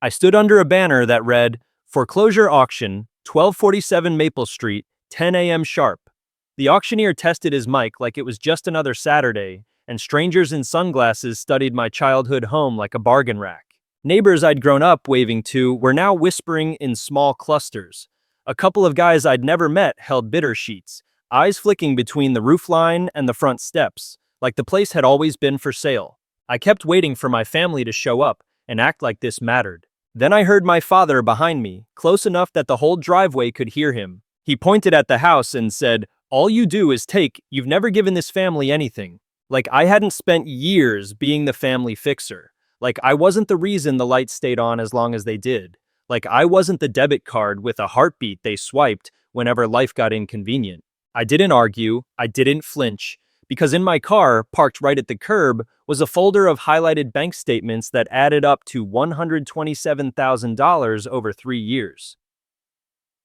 I stood under a banner that read, "Foreclosure Auction, 1247 Maple Street, 10 a.m. sharp." The auctioneer tested his mic like it was just another Saturday, and strangers in sunglasses studied my childhood home like a bargain rack. Neighbors I'd grown up waving to were now whispering in small clusters. A couple of guys I'd never met held bidder sheets, eyes flicking between the roofline and the front steps, like the place had always been for sale. I kept waiting for my family to show up and act like this mattered. Then I heard my father behind me, close enough that the whole driveway could hear him. He pointed at the house and said, "All you do is take, you've never given this family anything." Like I hadn't spent years being the family fixer. Like I wasn't the reason the lights stayed on as long as they did. Like I wasn't the debit card with a heartbeat they swiped whenever life got inconvenient. I didn't argue, I didn't flinch, because in my car, parked right at the curb, was a folder of highlighted bank statements that added up to $127,000 over 3 years.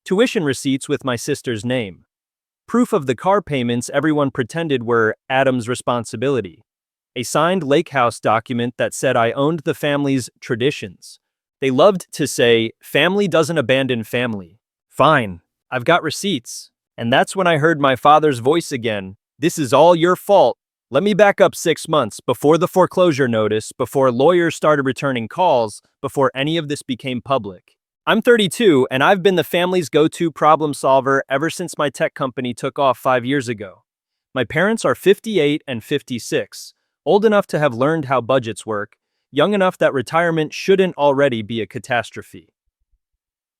Tuition receipts with my sister's name. Proof of the car payments everyone pretended were Adam's responsibility. A signed lake house document that said I owned the family's traditions. They loved to say, "Family doesn't abandon family." Fine, I've got receipts. And that's when I heard my father's voice again. "This is all your fault." Let me back up 6 months, before the foreclosure notice, before lawyers started returning calls, before any of this became public. I'm 32, and I've been the family's go-to problem solver ever since my tech company took off 5 years ago. My parents are 58 and 56, old enough to have learned how budgets work, young enough that retirement shouldn't already be a catastrophe.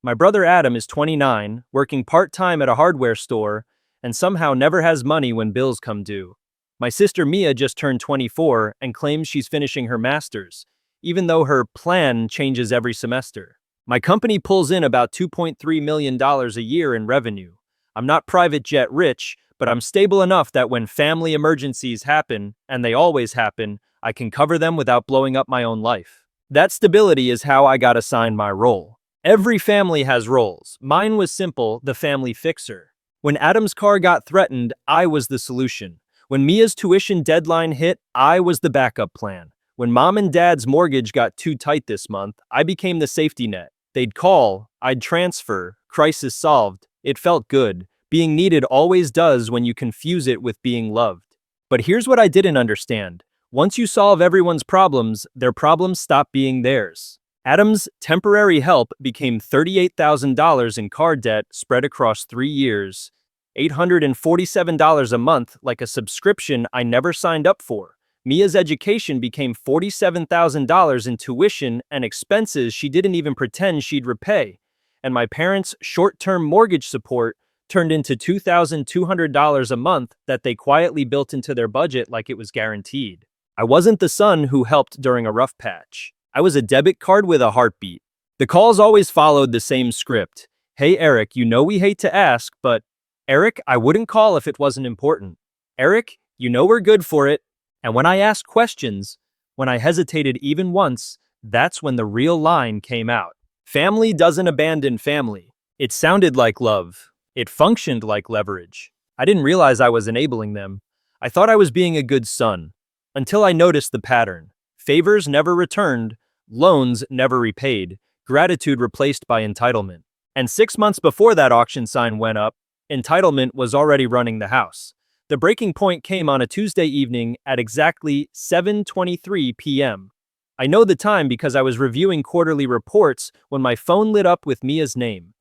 My brother Adam is 29, working part-time at a hardware store, and somehow never has money when bills come due. My sister Mia just turned 24 and claims she's finishing her master's, even though her plan changes every semester. My company pulls in about $2.3 million a year in revenue. I'm not private jet rich, but I'm stable enough that when family emergencies happen, and they always happen, I can cover them without blowing up my own life. That stability is how I got assigned my role. Every family has roles. Mine was simple, the family fixer. When Adam's car got threatened, I was the solution. When Mia's tuition deadline hit, I was the backup plan. When mom and dad's mortgage got too tight this month, I became the safety net. They'd call, I'd transfer, crisis solved. It felt good. Being needed always does when you confuse it with being loved. But here's what I didn't understand. Once you solve everyone's problems, their problems stop being theirs. Adam's temporary help became $38,000 in car debt spread across 3 years, $847 a month like a subscription I never signed up for. Mia's education became $47,000 in tuition and expenses she didn't even pretend she'd repay. And my parents' short-term mortgage support turned into $2,200 a month that they quietly built into their budget like it was guaranteed. I wasn't the son who helped during a rough patch. I was a debit card with a heartbeat. The calls always followed the same script. "Hey Eric, you know we hate to ask, but..." "Eric, I wouldn't call if it wasn't important." "Eric, you know we're good for it." And when I asked questions, when I hesitated even once, that's when the real line came out. Family doesn't abandon family. It sounded like love. It functioned like leverage. I didn't realize I was enabling them. I thought I was being a good son. Until I noticed the pattern. Favors never returned, loans never repaid, gratitude replaced by entitlement. And 6 months before that auction sign went up, entitlement was already running the house. The breaking point came on a Tuesday evening at exactly 7:23 p.m. I know the time because I was reviewing quarterly reports when my phone lit up with Mia's name.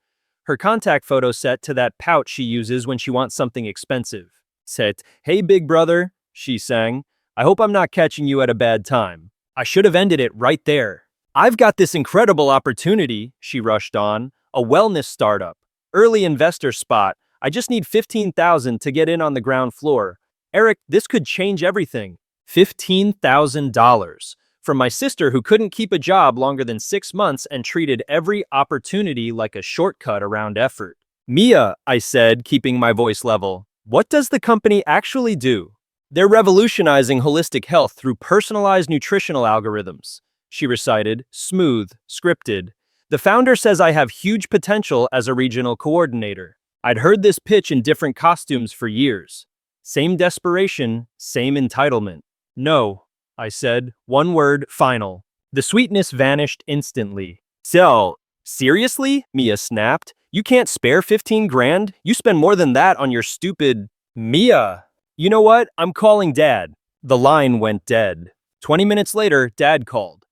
Her contact photo set to that pouch she uses when she wants something expensive. Said, "Hey big brother," she sang. "I hope I'm not catching you at a bad time." I should have ended it right there. "I've got this incredible opportunity," she rushed on. "A wellness startup. Early investor spot. I just need $15,000 to get in on the ground floor. Eric, this could change everything." $15,000. From my sister who couldn't keep a job longer than 6 months and treated every opportunity like a shortcut around effort. "Mia," I said, keeping my voice level, "what does the company actually do?" "They're revolutionizing holistic health through personalized nutritional algorithms," she recited, smooth, scripted. "The founder says I have huge potential as a regional coordinator." I'd heard this pitch in different costumes for years. Same desperation, same entitlement. "No," I said, one word, final. The sweetness vanished instantly. So, seriously? Mia snapped. You can't spare 15 grand? You spend more than that on your stupid... Mia! You know what? I'm calling Dad. The line went dead. 20 minutes later, Dad called.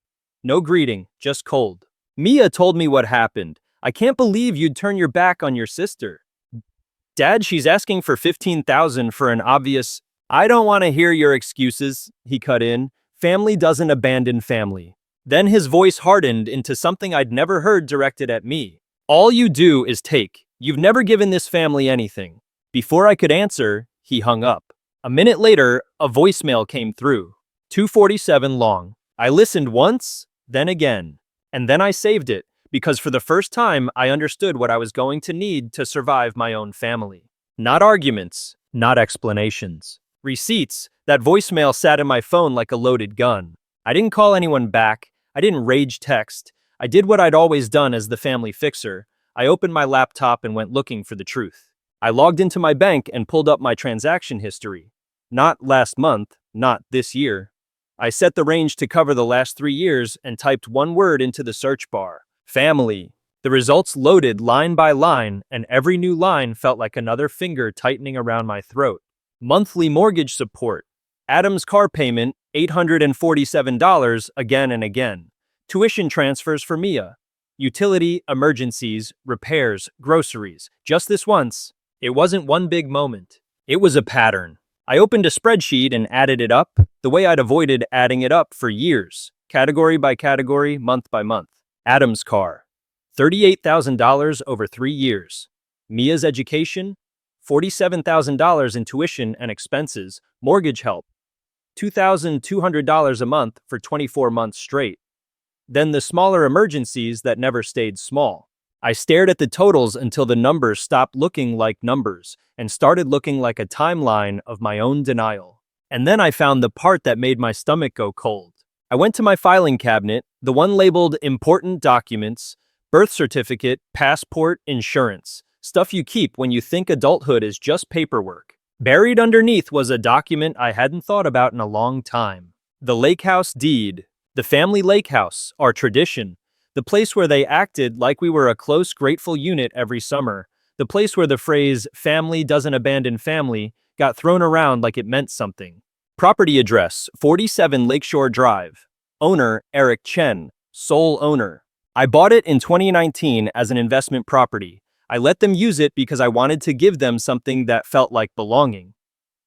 No greeting, just cold. Mia told me what happened. I can't believe you'd turn your back on your sister. Dad, she's asking for 15,000 for an obvious... I don't want to hear your excuses, he cut in. Family doesn't abandon family. Then his voice hardened into something I'd never heard directed at me. All you do is take. You've never given this family anything. Before I could answer, he hung up. A minute later, a voicemail came through. 247 long. I listened once, then again. And then I saved it, because for the first time I understood what I was going to need to survive my own family. Not arguments, not explanations. Receipts. That voicemail sat in my phone like a loaded gun. I didn't call anyone back. I didn't rage text. I did what I'd always done as the family fixer. I opened my laptop and went looking for the truth. I logged into my bank and pulled up my transaction history. Not last month, not this year. I set the range to cover the last 3 years and typed one word into the search bar. Family. The results loaded line by line, and every new line felt like another finger tightening around my throat. Monthly mortgage support. Adam's car payment, $847 again and again. Tuition transfers for Mia. Utility, emergencies, repairs, groceries. Just this once. It wasn't one big moment. It was a pattern. I opened a spreadsheet and added it up, the way I'd avoided adding it up for years. Category by category, month by month. Adam's car. $38,000 over 3 years. Mia's education. $47,000 in tuition and expenses. Mortgage help. $2,200 a month for 24 months straight. Then the smaller emergencies that never stayed small. I stared at the totals until the numbers stopped looking like numbers and started looking like a timeline of my own denial. And then I found the part that made my stomach go cold. I went to my filing cabinet, the one labeled Important Documents, birth certificate, passport, insurance. Stuff you keep when you think adulthood is just paperwork. Buried underneath was a document I hadn't thought about in a long time. The lake house deed. The family lake house, our tradition. The place where they acted like we were a close, grateful unit every summer. The place where the phrase, family doesn't abandon family, got thrown around like it meant something. Property address, 47 Lakeshore Drive. Owner, Eric Chen. Sole owner. I bought it in 2019 as an investment property. I let them use it because I wanted to give them something that felt like belonging.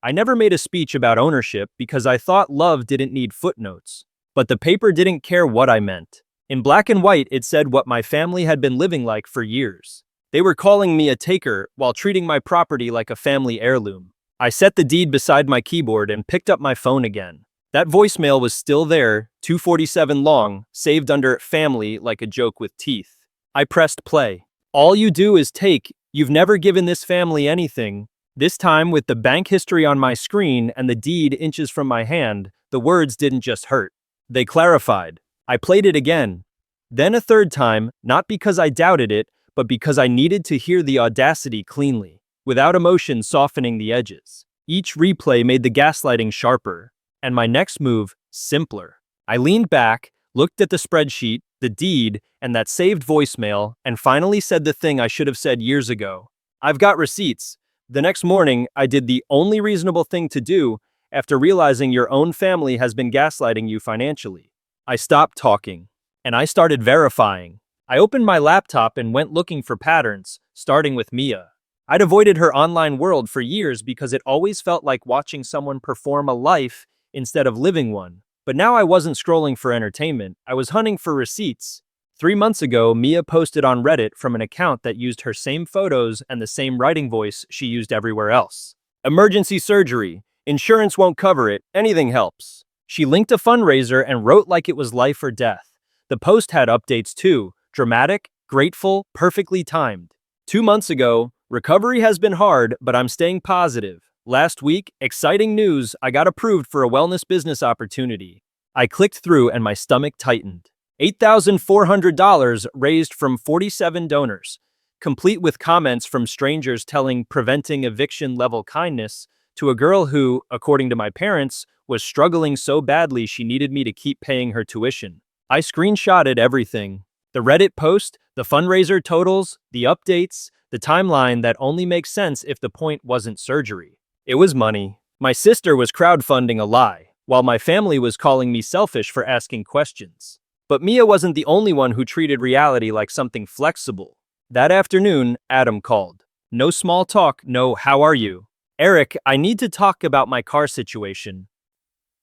I never made a speech about ownership because I thought love didn't need footnotes. But the paper didn't care what I meant. In black and white, it said what my family had been living like for years. They were calling me a taker while treating my property like a family heirloom. I set the deed beside my keyboard and picked up my phone again. That voicemail was still there, 247 long, saved under family like a joke with teeth. I pressed play. All you do is take. You've never given this family anything. This time, with the bank history on my screen and the deed inches from my hand, the words didn't just hurt. They clarified. I played it again. Then a third time, not because I doubted it, but because I needed to hear the audacity cleanly, without emotion softening the edges. Each replay made the gaslighting sharper, and my next move simpler. I leaned back, looked at the spreadsheet, the deed, and that saved voicemail, and finally said the thing I should have said years ago. I've got receipts. The next morning, I did the only reasonable thing to do after realizing your own family has been gaslighting you financially. I stopped talking, and I started verifying. I opened my laptop and went looking for patterns, starting with Mia. I'd avoided her online world for years because it always felt like watching someone perform a life instead of living one. But now I wasn't scrolling for entertainment, I was hunting for receipts. 3 months ago, Mia posted on Reddit from an account that used her same photos and the same writing voice she used everywhere else. Emergency surgery. Insurance won't cover it. Anything helps. She linked a fundraiser and wrote like it was life or death. The post had updates too. Dramatic, grateful, perfectly timed. 2 months ago, recovery has been hard, but I'm staying positive. Last week, exciting news, I got approved for a wellness business opportunity. I clicked through and my stomach tightened. $8,400 raised from 47 donors, complete with comments from strangers telling preventing eviction level kindness to a girl who, according to my parents, was struggling so badly she needed me to keep paying her tuition. I screenshotted everything. The Reddit post, the fundraiser totals, the updates, the timeline that only makes sense if the point wasn't surgery. It was money. My sister was crowdfunding a lie, while my family was calling me selfish for asking questions. But Mia wasn't the only one who treated reality like something flexible. That afternoon, Adam called. No small talk, no "how are you?" "Eric, I need to talk about my car situation."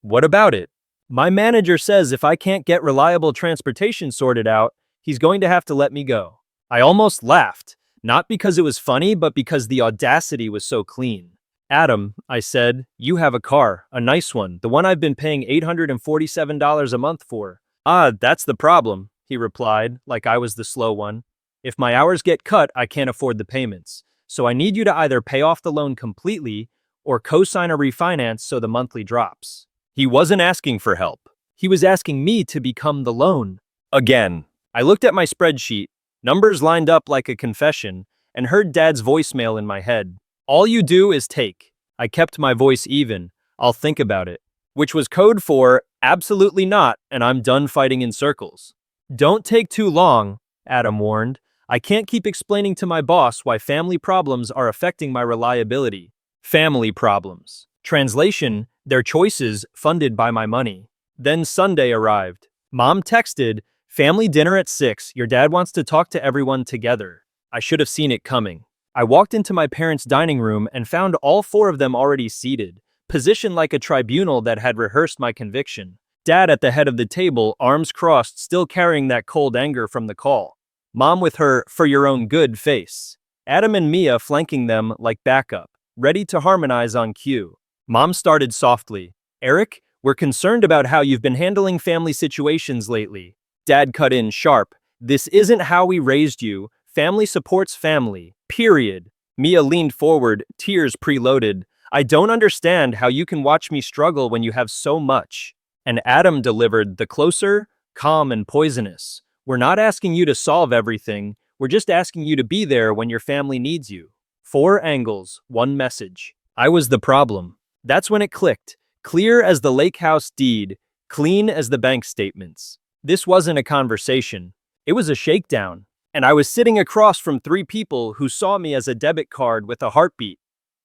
"What about it?" "My manager says if I can't get reliable transportation sorted out, he's going to have to let me go." I almost laughed, not because it was funny, but because the audacity was so clean. "Adam," I said, "you have a car, a nice one, the one I've been paying $847 a month for." "Ah, that's the problem," he replied, like I was the slow one. "If my hours get cut, I can't afford the payments. So I need you to either pay off the loan completely or co-sign a refinance so the monthly drops." He wasn't asking for help. He was asking me to become the loan. Again. I looked at my spreadsheet, numbers lined up like a confession, and heard Dad's voicemail in my head. "All you do is take." I kept my voice even. "I'll think about it." Which was code for absolutely not, and I'm done fighting in circles. "Don't take too long," Adam warned. "I can't keep explaining to my boss why family problems are affecting my reliability." Family problems. Translation, their choices funded by my money. Then Sunday arrived. Mom texted, "Family dinner at 6, your dad wants to talk to everyone together." I should have seen it coming. I walked into my parents' dining room and found all four of them already seated, positioned like a tribunal that had rehearsed my conviction. Dad at the head of the table, arms crossed, still carrying that cold anger from the call. Mom with her "for your own good" face. Adam and Mia flanking them like backup, ready to harmonize on cue. Mom started softly. "Eric, we're concerned about how you've been handling family situations lately." Dad cut in sharp. "This isn't how we raised you. Family supports family. Period." Mia leaned forward, tears preloaded. "I don't understand how you can watch me struggle when you have so much." And Adam delivered the closer, calm, and poisonous. "We're not asking you to solve everything. We're just asking you to be there when your family needs you." 4 angles, 1 message. I was the problem. That's when it clicked. Clear as the lake house deed, clean as the bank statements. This wasn't a conversation. It was a shakedown. And I was sitting across from 3 people who saw me as a debit card with a heartbeat,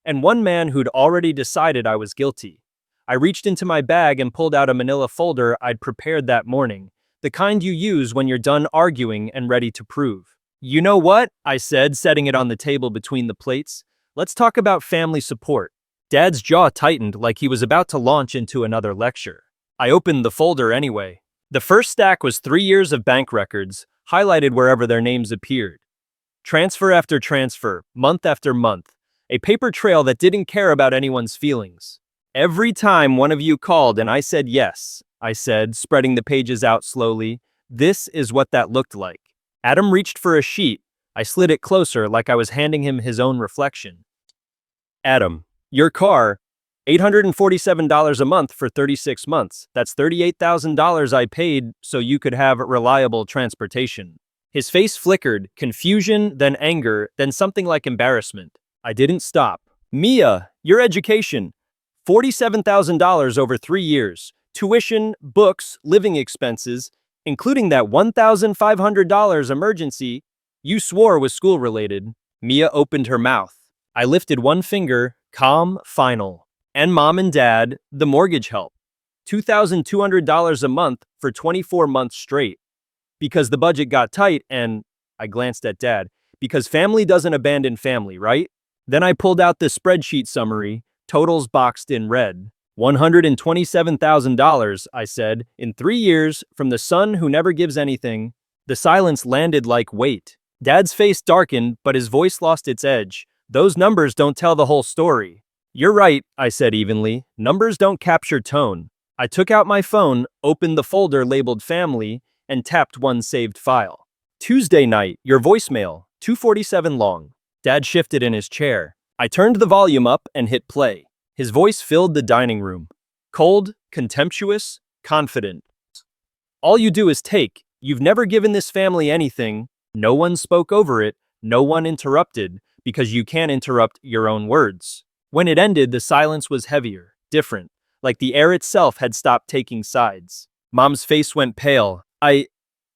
and 1 man who'd already decided I was guilty. I reached into my bag and pulled out a manila folder I'd prepared that morning, the kind you use when you're done arguing and ready to prove. "You know what?" I said, setting it on the table between the plates. "Let's talk about family support." Dad's jaw tightened like he was about to launch into another lecture. I opened the folder anyway. The first stack was 3 years of bank records, highlighted wherever their names appeared. Transfer after transfer, month after month, a paper trail that didn't care about anyone's feelings. "Every time one of you called and I said yes," I said, spreading the pages out slowly, "this is what that looked like." Adam reached for a sheet. I slid it closer like I was handing him his own reflection. "Adam, your car, $847 a month for 36 months. That's $38,000 I paid so you could have reliable transportation." His face flickered, confusion, then anger, then something like embarrassment. I didn't stop. "Mia, your education, $47,000 over 3 years. Tuition, books, living expenses, including that $1,500 emergency you swore was school-related." Mia opened her mouth. I lifted 1 finger, calm, final. "And Mom and Dad, the mortgage help. $2,200 a month for 24 months straight. Because the budget got tight and," I glanced at Dad, "because family doesn't abandon family, right?" Then I pulled out the spreadsheet summary, totals boxed in red. $127,000, I said, "in 3 years, from the son who never gives anything." The silence landed like weight. Dad's face darkened, but his voice lost its edge. "Those numbers don't tell the whole story." "You're right," I said evenly. "Numbers don't capture tone." I took out my phone, opened the folder labeled family, and tapped 1 saved file. "Tuesday night, your voicemail, 2:47 long." Dad shifted in his chair. I turned the volume up and hit play. His voice filled the dining room. Cold, contemptuous, confident. "All you do is take. You've never given this family anything. No one spoke over it. No one interrupted, because you can't interrupt your own words." When it ended, the silence was heavier, different, like the air itself had stopped taking sides. Mom's face went pale. I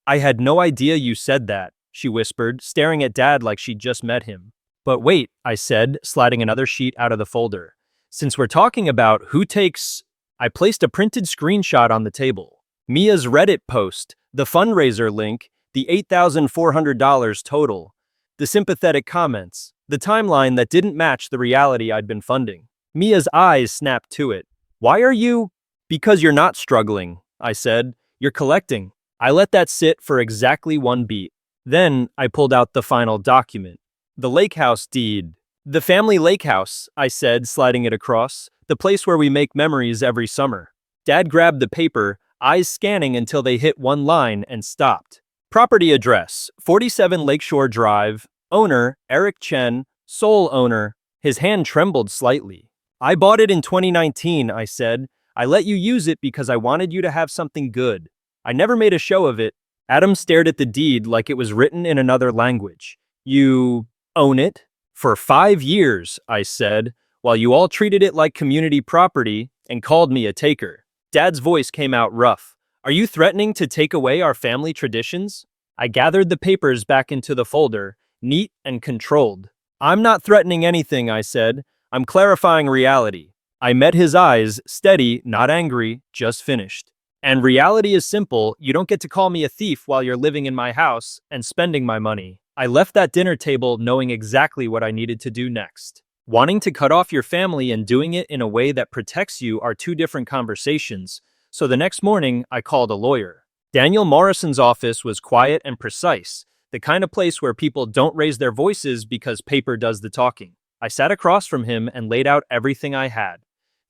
I had no idea you said that, she whispered, staring at Dad like she'd just met him. But wait, I said, sliding another sheet out of the folder. Since we're talking about who takes... I placed a printed screenshot on the table. Mia's Reddit post, the fundraiser link, the $8,400 total, the sympathetic comments, the timeline that didn't match the reality I'd been funding. Mia's eyes snapped to it. Why are you... Because you're not struggling, I said. You're collecting. I let that sit for exactly one beat. Then I pulled out the final document. The lake house deed. The family lake house, I said, sliding it across. The place where we make memories every summer. Dad grabbed the paper, eyes scanning until they hit one line and stopped. Property address, 47 Lakeshore Drive. Owner, Eric Chen. Sole owner. His hand trembled slightly. I bought it in 2019, I said. I let you use it because I wanted you to have something good. I never made a show of it. Adam stared at the deed like it was written in another language. You own it? For 5 years, I said, while you all treated it like community property and called me a taker. Dad's voice came out rough. Are you threatening to take away our family traditions? I gathered the papers back into the folder, neat and controlled. I'm not threatening anything, I said. I'm clarifying reality. I met his eyes, steady, not angry, just finished. And reality is simple. You don't get to call me a thief while you're living in my house and spending my money. I left that dinner table knowing exactly what I needed to do next. Wanting to cut off your family and doing it in a way that protects you are two different conversations. So the next morning, I called a lawyer. Daniel Morrison's office was quiet and precise, the kind of place where people don't raise their voices because paper does the talking. I sat across from him and laid out everything I had.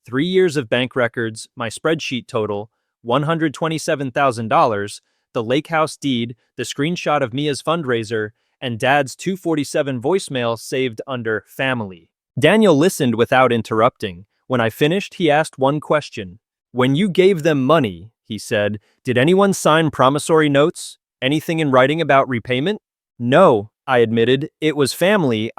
3 years of bank records, my spreadsheet total, $127,000, the lake house deed, the screenshot of Mia's fundraiser, and Dad's 247 voicemail saved under family. Daniel listened without interrupting. When I finished, he asked one question. When you gave them money, he said, did anyone sign promissory notes? Anything in writing about repayment? No, I admitted. It was family.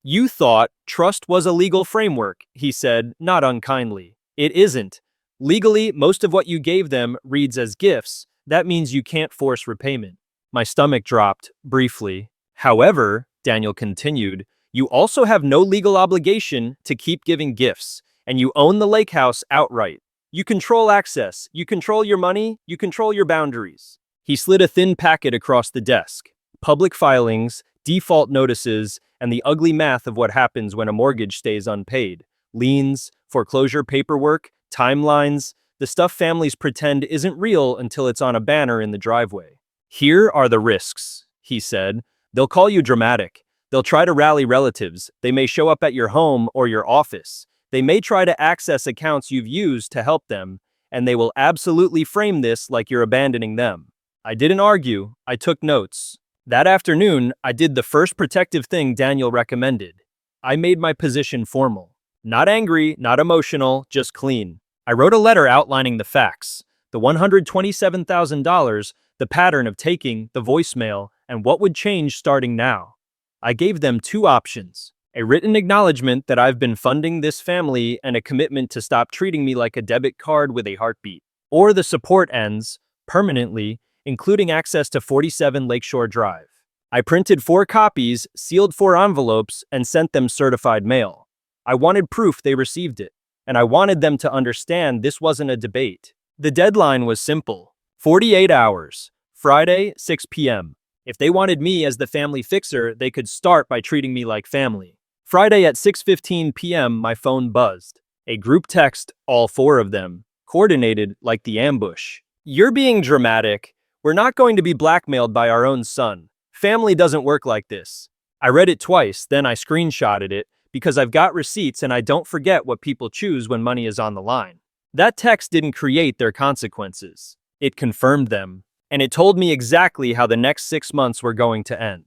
You thought trust was a legal framework, he said, not unkindly. It isn't. Legally, most of what you gave them reads as gifts. That means you can't force repayment. My stomach dropped, briefly. However, Daniel continued, you also have no legal obligation to keep giving gifts, and you own the lake house outright. You control access, you control your money, you control your boundaries. He slid a thin packet across the desk. Public filings, default notices, and the ugly math of what happens when a mortgage stays unpaid. Liens, foreclosure paperwork, timelines, the stuff families pretend isn't real until it's on a banner in the driveway. Here are the risks, he said. They'll call you dramatic. They'll try to rally relatives. They may show up at your home or your office. They may try to access accounts you've used to help them, and they will absolutely frame this like you're abandoning them. I didn't argue. I took notes. That afternoon, I did the first protective thing Daniel recommended. I made my position formal. Not angry, not emotional, just clean. I wrote a letter outlining the facts, the $127,000, the pattern of taking, the voicemail, and what would change starting now. I gave them 2 options. A written acknowledgement that I've been funding this family and a commitment to stop treating me like a debit card with a heartbeat. Or the support ends, permanently, including access to 47 Lakeshore Drive. I printed 4 copies, sealed 4 envelopes, and sent them certified mail. I wanted proof they received it, and I wanted them to understand this wasn't a debate. The deadline was simple. 48 hours. Friday, 6 p.m. If they wanted me as the family fixer, they could start by treating me like family. Friday at 6:15 p.m., my phone buzzed. A group text, all 4 of them, coordinated like the ambush. You're being dramatic. We're not going to be blackmailed by our own son. Family doesn't work like this. I read it twice, then I screenshotted it, because I've got receipts and I don't forget what people choose when money is on the line. That text didn't create their consequences. It confirmed them, and it told me exactly how the next 6 months were going to end.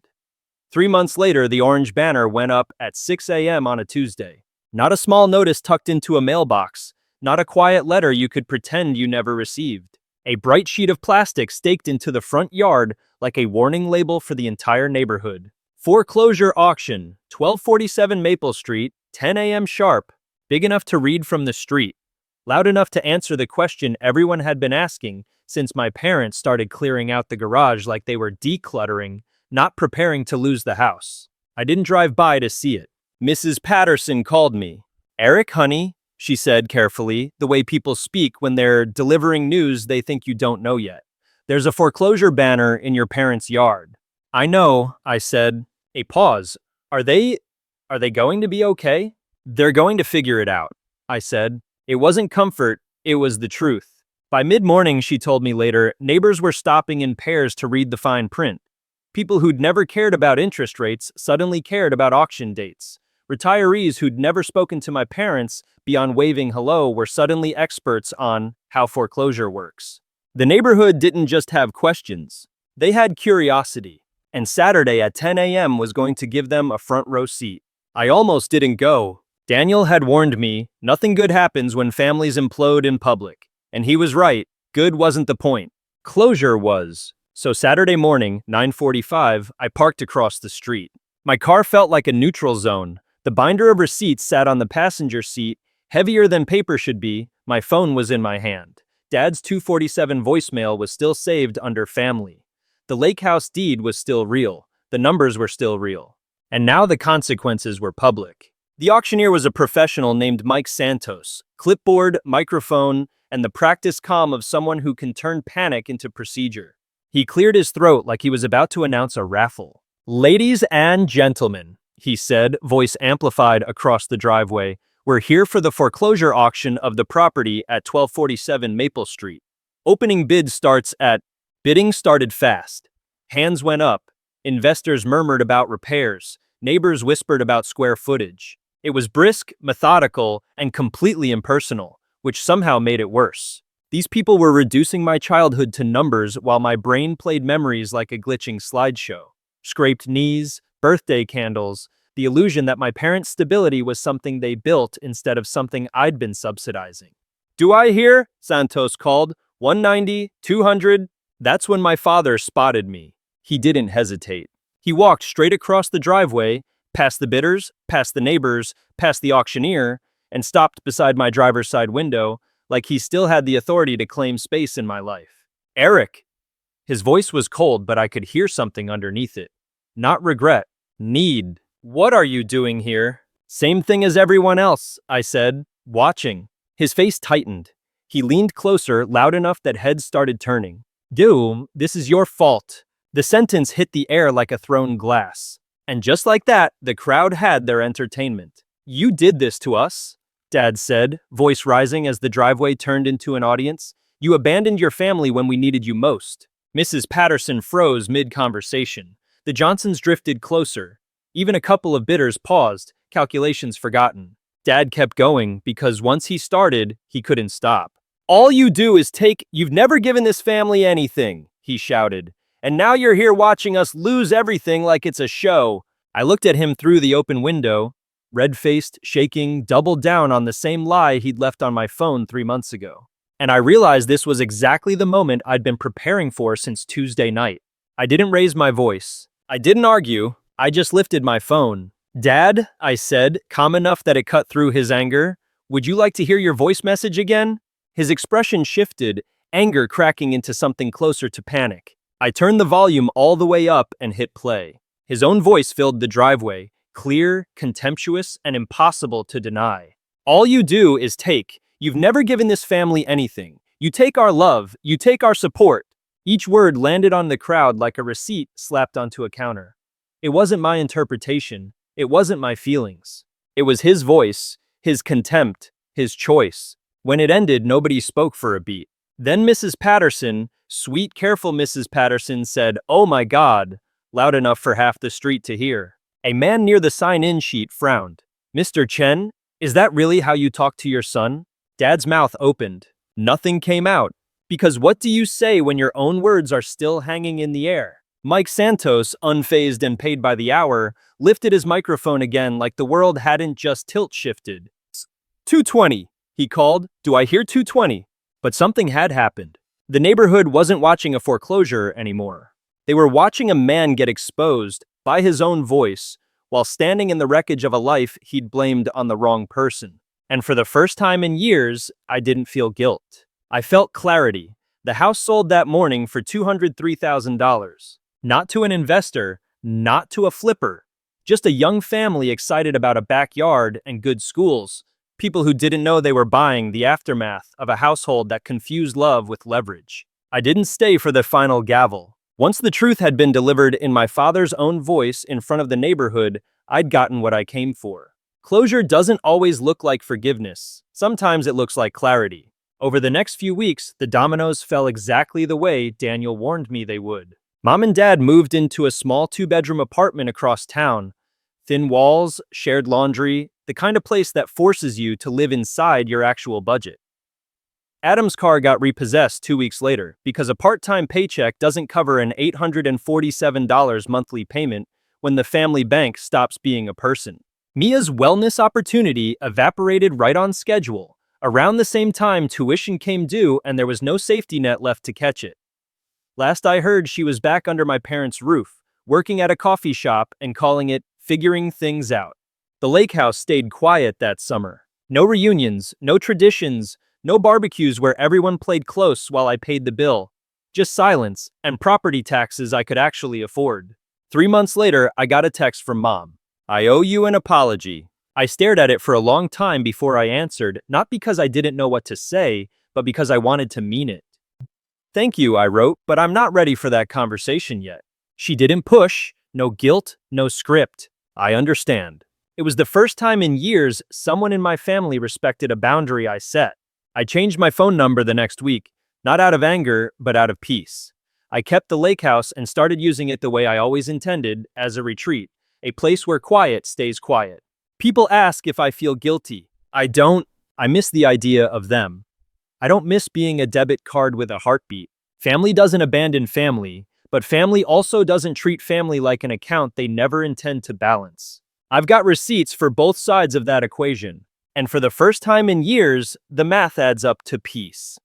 3 months later, the orange banner went up at 6 a.m. on a Tuesday. Not a small notice tucked into a mailbox, not a quiet letter you could pretend you never received. A bright sheet of plastic staked into the front yard like a warning label for the entire neighborhood. Foreclosure Auction, 1247 Maple Street, 10 a.m. sharp, big enough to read from the street. loud enough to answer the question everyone had been asking since my parents started clearing out the garage like they were decluttering, not preparing to lose the house. I didn't drive by to see it. Mrs. Patterson called me. "Eric, honey," she said carefully, the way people speak when they're delivering news they think you don't know yet. "There's a foreclosure banner in your parents' yard." "I know," I said. A pause. Are they going to be okay?" "They're going to figure it out," I said. It wasn't comfort, it was the truth. By mid-morning, she told me later, neighbors were stopping in pairs to read the fine print. People who'd never cared about interest rates suddenly cared about auction dates. Retirees who'd never spoken to my parents beyond waving hello were suddenly experts on how foreclosure works. The neighborhood didn't just have questions. They had curiosity. And Saturday at 10 a.m. was going to give them a front row seat. I almost didn't go. Daniel had warned me, nothing good happens when families implode in public. And he was right, good wasn't the point. Closure was. So Saturday morning, 9:45, I parked across the street. My car felt like a neutral zone. The binder of receipts sat on the passenger seat, heavier than paper should be. My phone was in my hand. Dad's 247 voicemail was still saved under family. The lake house deed was still real. The numbers were still real. And now the consequences were public. The auctioneer was a professional named Mike Santos. Clipboard, microphone, and the practiced calm of someone who can turn panic into procedure. He cleared his throat like he was about to announce a raffle. "Ladies and gentlemen," he said, voice amplified across the driveway, "we're here for the foreclosure auction of the property at 1247 Maple Street. Opening bid starts at..." Bidding started fast. Hands went up. Investors murmured about repairs. Neighbors whispered about square footage. It was brisk, methodical, and completely impersonal, which somehow made it worse. These people were reducing my childhood to numbers while my brain played memories like a glitching slideshow. Scraped knees, birthday candles, the illusion that my parents' stability was something they built instead of something I'd been subsidizing. "Do I hear?" Santos called. 190, 200. That's when my father spotted me. He didn't hesitate. He walked straight across the driveway, past the bidders, past the neighbors, past the auctioneer, and stopped beside my driver's side window, like he still had the authority to claim space in my life. "Eric." His voice was cold, but I could hear something underneath it. Not regret. Need. "What are you doing here?" "Same thing as everyone else," I said, watching. His face tightened. He leaned closer, loud enough that heads started turning. "Doom, this is your fault." The sentence hit the air like a thrown glass. And just like that, the crowd had their entertainment. "You did this to us," Dad said, voice rising as the driveway turned into an audience. "You abandoned your family when we needed you most." Mrs. Patterson froze mid-conversation. The Johnsons drifted closer. Even a couple of bidders paused, calculations forgotten. Dad kept going because once he started, he couldn't stop. "All you do is take, you've never given this family anything," he shouted. "And now you're here watching us lose everything like it's a show." I looked at him through the open window, red-faced, shaking, doubled down on the same lie he'd left on my phone 3 months ago. And I realized this was exactly the moment I'd been preparing for since Tuesday night. I didn't raise my voice. I didn't argue. I just lifted my phone. "Dad," I said, calm enough that it cut through his anger, "would you like to hear your voice message again?" His expression shifted, anger cracking into something closer to panic. I turned the volume all the way up and hit play. His own voice filled the driveway, clear, contemptuous, and impossible to deny. "All you do is take. You've never given this family anything. You take our love. You take our support." Each word landed on the crowd like a receipt slapped onto a counter. It wasn't my interpretation. It wasn't my feelings. It was his voice, his contempt, his choice. When it ended, nobody spoke for a beat. Then Mrs. Patterson, sweet, careful Mrs. Patterson, said, "Oh my God," loud enough for half the street to hear. A man near the sign-in sheet frowned. "Mr. Chen, is that really how you talk to your son?" Dad's mouth opened. Nothing came out. Because what do you say when your own words are still hanging in the air? Mike Santos, unfazed and paid by the hour, lifted his microphone again like the world hadn't just tilt-shifted. 220, he called. "Do I hear 220? But something had happened. The neighborhood wasn't watching a foreclosure anymore. They were watching a man get exposed by his own voice while standing in the wreckage of a life he'd blamed on the wrong person. And for the first time in years, I didn't feel guilt. I felt clarity. The house sold that morning for $203,000. Not to an investor, not to a flipper. Just a young family excited about a backyard and good schools. People who didn't know they were buying the aftermath of a household that confused love with leverage. I didn't stay for the final gavel. Once the truth had been delivered in my father's own voice in front of the neighborhood, I'd gotten what I came for. Closure doesn't always look like forgiveness. Sometimes it looks like clarity. Over the next few weeks, the dominoes fell exactly the way Daniel warned me they would. Mom and Dad moved into a small 2-bedroom apartment across town. Thin walls, shared laundry, the kind of place that forces you to live inside your actual budget. Adam's car got repossessed 2 weeks later because a part-time paycheck doesn't cover an $847 monthly payment when the family bank stops being a person. Mia's wellness opportunity evaporated right on schedule. Around the same time, tuition came due and there was no safety net left to catch it. Last I heard, she was back under my parents' roof, working at a coffee shop and calling it figuring things out. The lake house stayed quiet that summer. No reunions, no traditions, no barbecues where everyone played close while I paid the bill. Just silence and property taxes I could actually afford. 3 months later, I got a text from Mom. "I owe you an apology." I stared at it for a long time before I answered, not because I didn't know what to say, but because I wanted to mean it. "Thank you," I wrote, "but I'm not ready for that conversation yet." She didn't push, no guilt, no script. I understand. It was the first time in years someone in my family respected a boundary I set. I changed my phone number the next week, not out of anger, but out of peace. I kept the lake house and started using it the way I always intended, as a retreat, a place where quiet stays quiet. People ask if I feel guilty. I don't. I miss the idea of them. I don't miss being a debit card with a heartbeat. Family doesn't abandon family, but family also doesn't treat family like an account they never intend to balance. I've got receipts for both sides of that equation, and for the first time in years, the math adds up to peace.